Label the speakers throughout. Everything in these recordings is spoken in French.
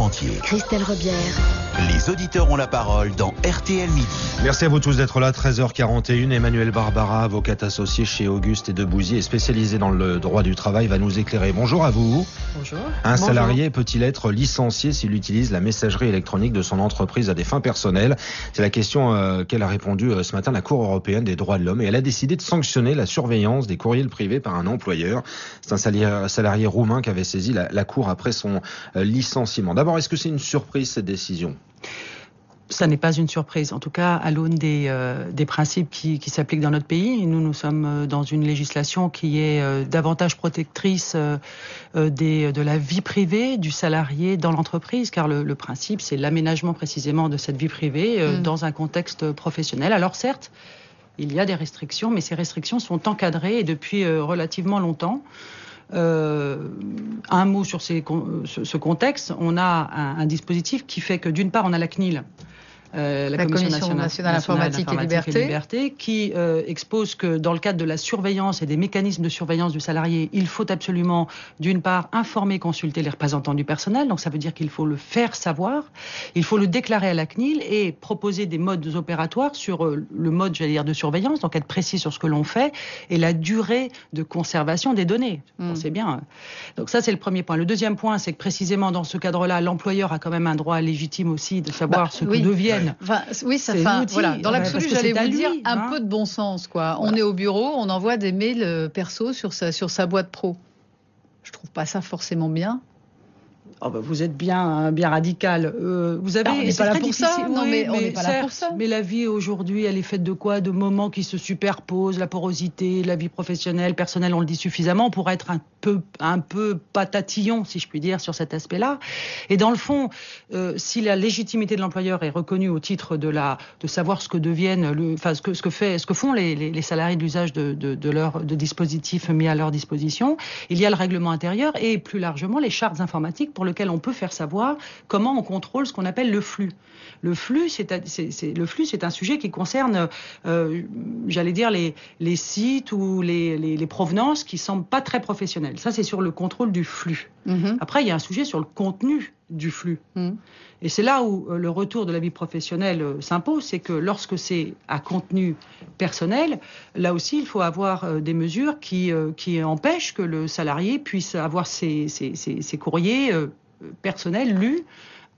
Speaker 1: entier.
Speaker 2: Christelle Rebière.
Speaker 1: Les auditeurs ont la parole dans RTL Midi.
Speaker 3: Merci à vous tous d'être là. 13h41. Emmanuelle Barbara, avocate associée chez Auguste et Debouzy et spécialisée dans le droit du travail, va nous éclairer. Bonjour à vous.
Speaker 4: Bonjour.
Speaker 3: Un salarié peut-il être licencié s'il utilise la messagerie électronique de son entreprise à des fins personnelles? C'est la question qu'elle a répondu ce matin la Cour européenne des droits de l'homme, et elle a décidé de sanctionner la surveillance des courriels privés par un employeur. C'est un salarié roumain qui avait saisi la Cour après son licenciement. D'abord, est-ce que c'est une surprise cette décision?
Speaker 4: Ça n'est pas une surprise, en tout cas à l'aune des principes qui s'appliquent dans notre pays. Nous sommes dans une législation qui est davantage protectrice de la vie privée du salarié dans l'entreprise, car le principe, c'est l'aménagement précisément de cette vie privée dans un contexte professionnel. Alors certes, il y a des restrictions, mais ces restrictions sont encadrées et depuis relativement longtemps. Un mot sur ce contexte, on a un dispositif qui fait que d'une part on a la CNIL, la Commission nationale informatique et liberté, qui expose que dans le cadre de la surveillance et des mécanismes de surveillance du salarié, il faut absolument, d'une part, informer, consulter les représentants du personnel. Donc ça veut dire qu'il faut le faire savoir, il faut le déclarer à la CNIL et proposer des modes opératoires sur le mode, j'allais dire, de surveillance, donc être précis sur ce que l'on fait et la durée de conservation des données. C'est bien. Donc ça, c'est le premier point. Le deuxième point, c'est que précisément dans ce cadre-là, l'employeur a quand même un droit légitime aussi de savoir ce que deviennent.
Speaker 5: Enfin, oui, ça fait voilà. Dans l'absolu, j'allais vous dire un peu de bon sens, quoi. Voilà. On est au bureau, on envoie des mails perso sur sa boîte pro. Je trouve pas ça forcément bien.
Speaker 4: Oh ben vous êtes bien radical. Vous avez.
Speaker 5: On n'est pas là pour ça. Non, mais on n'est pas là pour ça.
Speaker 4: Mais la vie aujourd'hui, elle est faite de quoi? De moments qui se superposent, la porosité, la vie professionnelle, personnelle. On le dit suffisamment pour être un peu patatillon, si je puis dire, sur cet aspect-là. Et dans le fond, si la légitimité de l'employeur est reconnue au titre de savoir ce que deviennent, ce que font les salariés de l'usage de dispositifs mis à leur disposition, il y a le règlement intérieur et plus largement les chartes informatiques pour lequel on peut faire savoir comment on contrôle ce qu'on appelle le flux. Le flux, c'est un sujet qui concerne, j'allais dire, les sites ou les provenances qui semblent pas très professionnelles. Ça, c'est sur le contrôle du flux. Après, il y a un sujet sur le contenu du flux. Et c'est là où le retour de la vie professionnelle s'impose, c'est que lorsque c'est à contenu personnel, là aussi, il faut avoir des mesures qui empêchent que le salarié puisse avoir ses courriers personnels lus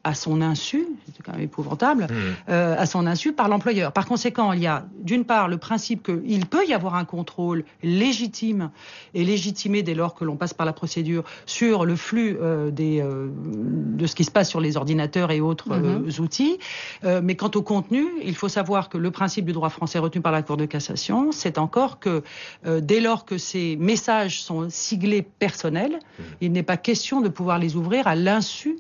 Speaker 4: à son insu, c'est quand même épouvantable, à son insu par l'employeur. Par conséquent, il y a d'une part le principe qu'il peut y avoir un contrôle légitime et légitimé dès lors que l'on passe par la procédure sur le flux de ce qui se passe sur les ordinateurs et autres outils. Mais quant au contenu, il faut savoir que le principe du droit français retenu par la Cour de cassation, c'est encore que dès lors que ces messages sont siglés personnels, il n'est pas question de pouvoir les ouvrir à l'insu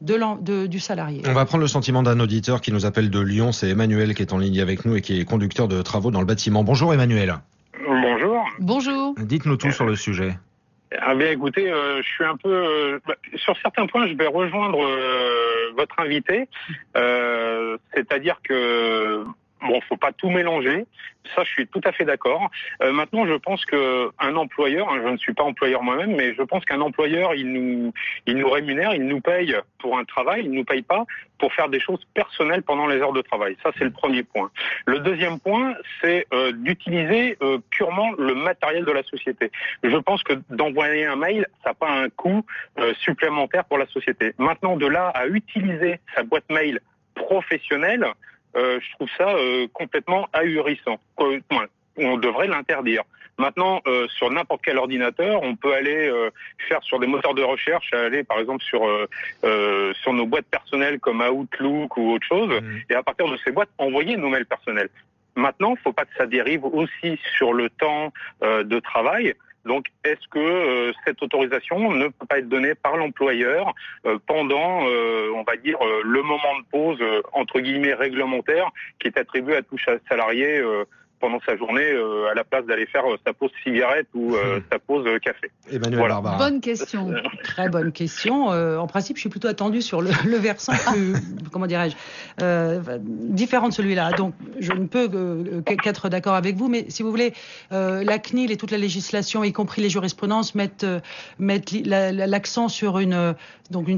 Speaker 4: du salarié.
Speaker 3: On va prendre le sentiment d'un auditeur qui nous appelle de Lyon. C'est Emmanuel qui est en ligne avec nous et qui est conducteur de travaux dans le bâtiment. Bonjour Emmanuel.
Speaker 6: Bonjour.
Speaker 5: Bonjour.
Speaker 3: Dites-nous tout sur le sujet.
Speaker 6: Ah bien écoutez, je suis un peu... sur certains points, je vais rejoindre votre invité. C'est-à-dire que... Bon, faut pas tout mélanger. Ça, je suis tout à fait d'accord. Maintenant, je pense que un employeur, je ne suis pas employeur moi-même, mais je pense qu'un employeur, il nous rémunère, il nous paye pour un travail, il nous paye pas pour faire des choses personnelles pendant les heures de travail. Ça, c'est le premier point. Le deuxième point, c'est d'utiliser purement le matériel de la société. Je pense que d'envoyer un mail, ça n'a pas un coût supplémentaire pour la société. Maintenant, de là à utiliser sa boîte mail professionnelle, je trouve ça complètement ahurissant. On devrait l'interdire. Maintenant, sur n'importe quel ordinateur, on peut aller faire sur des moteurs de recherche, aller par exemple sur nos boîtes personnelles comme Outlook ou autre chose, et à partir de ces boîtes, envoyer nos mails personnels. Maintenant, il ne faut pas que ça dérive aussi sur le temps de travail. Donc, est-ce que cette autorisation ne peut pas être donnée par l'employeur pendant, on va dire, le moment de pause, entre guillemets, réglementaire, qui est attribué à tout salarié pendant sa journée à la place d'aller faire sa pause cigarette ou sa pause café.
Speaker 3: Emmanuel Barbara.
Speaker 5: Bonne question.
Speaker 4: Très bonne question. En principe, je suis plutôt attendue sur le versant plus, comment dirais-je, différent de celui-là. Donc, je ne peux qu'être d'accord avec vous, mais si vous voulez, la CNIL et toute la législation, y compris les jurisprudences, mettent l'accent sur une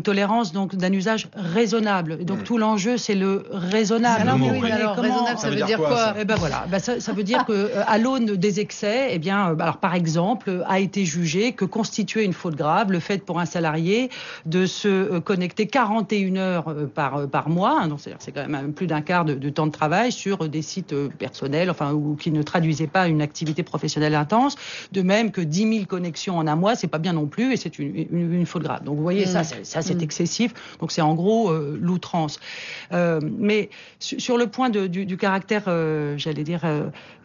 Speaker 4: tolérance d'un usage raisonnable. Et donc tout l'enjeu, c'est le raisonnable.
Speaker 5: Alors, raisonnable, ça veut dire quoi?
Speaker 4: Eh ben voilà, ça veut dire que à l'aune des excès, eh bien, alors par exemple, a été jugé que constituait une faute grave le fait pour un salarié de se connecter 41 heures par mois, hein, donc c'est quand même plus d'un quart de temps de travail sur des sites personnels, enfin ou qui ne traduisaient pas une activité professionnelle intense. De même que 10 000 connexions en un mois, c'est pas bien non plus, et c'est une faute grave. Donc vous voyez, ça c'est excessif. Donc c'est en gros l'outrance. Mais sur le point du caractère, j'allais dire,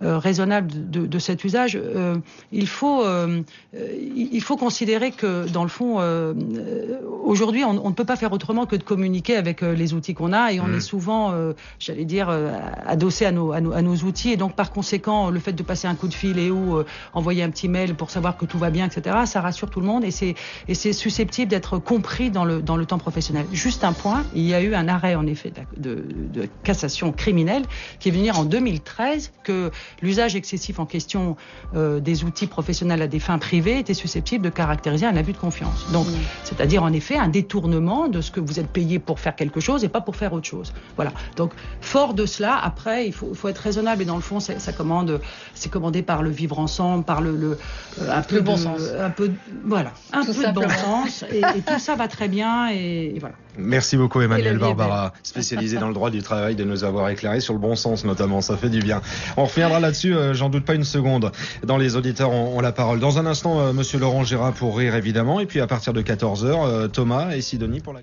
Speaker 4: raisonnable de cet usage, il faut considérer que dans le fond, aujourd'hui, on ne peut pas faire autrement que de communiquer avec les outils qu'on a, et on est souvent, j'allais dire, adossé à nos outils, et donc par conséquent, le fait de passer un coup de fil ou envoyer un petit mail pour savoir que tout va bien, etc., ça rassure tout le monde, et c'est susceptible d'être compris dans le temps professionnel. Juste un point, il y a eu un arrêt en effet de cassation criminelle qui est venu en 2013 que l'usage excessif en question des outils professionnels à des fins privées était susceptible de caractériser un abus de confiance. Donc, c'est-à-dire en effet un détournement de ce que vous êtes payé pour faire quelque chose et pas pour faire autre chose. Voilà. Donc, fort de cela, après, il faut être raisonnable, et dans le fond, c'est commandé par le vivre ensemble, par un peu de bon sens, un peu de bon sens, et tout ça va très bien, et voilà.
Speaker 3: Merci beaucoup Emmanuel Barbara, spécialisé dans le droit du travail, de nous avoir éclairé sur le bon sens notamment, ça fait du bien. On reviendra là-dessus, j'en doute pas une seconde. Dans les auditeurs ont la parole. Dans un instant, monsieur Laurent Gérard pour Rire évidemment, et puis à partir de 14h, Thomas et Sidonie pour la